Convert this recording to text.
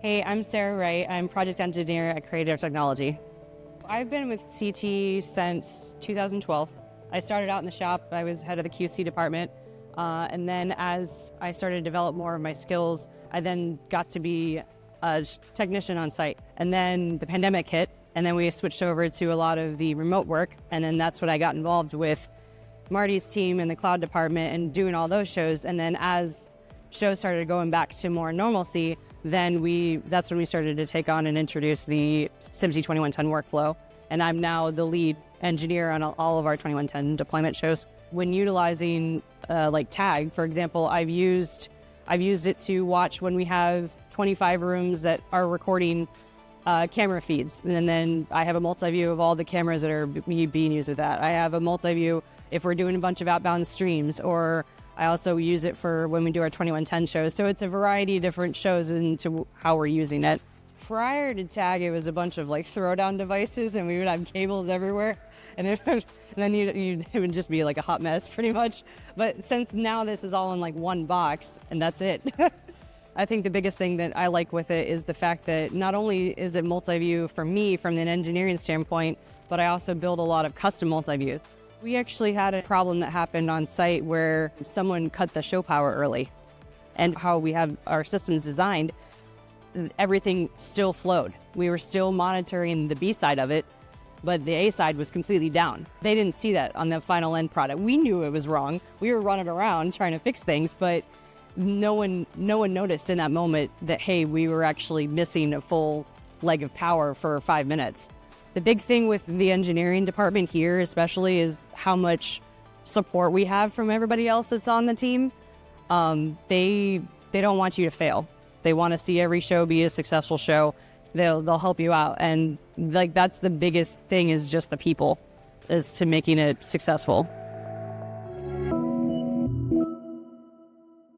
Hey, I'm Sarah Wright. I'm project engineer at Creative Technology. I've been with CT since 2012. I started out in the shop. I was head of the QC department. And then as I started to develop more of my skills, I then got to be a technician on site. And then the pandemic hit, and then we switched over to a lot of the remote work. And then that's when I got involved with Marty's team in the cloud department and doing all those shows. And then as shows started going back to more normalcy, then that's when we started to take on and introduce the SMPTE 2110 workflow. And I'm now the lead engineer on all of our 2110 deployment shows. When utilizing like tag, for example, I've used it to watch when we have 25 rooms that are recording camera feeds. And then I have a multi-view of all the cameras that are being used with that. I have a multi-view if we're doing a bunch of outbound streams, or I also use it for when we do our 2110 shows. So it's a variety of different shows into how we're using it. Prior to tag, it was a bunch of like throwdown devices, and we would have cables everywhere. And then it would just be like a hot mess pretty much. But since now this is all in like one box and that's it. I think the biggest thing that I like with it is the fact that not only is it multi-view for me from an engineering standpoint, but I also build a lot of custom multi-views. We actually had a problem that happened on site where someone cut the show power early. And how we have our systems designed, everything still flowed. We were still monitoring the B side of it, but the A side was completely down. They didn't see that on the final end product. We knew it was wrong. We were running around trying to fix things, but no one noticed in that moment that, hey, we were actually missing a full leg of power for 5 minutes. The big thing with the engineering department here especially is how much support we have from everybody else that's on the team. They don't want you to fail. They want to see every show be a successful show. They'll help you out. And like that's the biggest thing, is just the people, is to making it successful.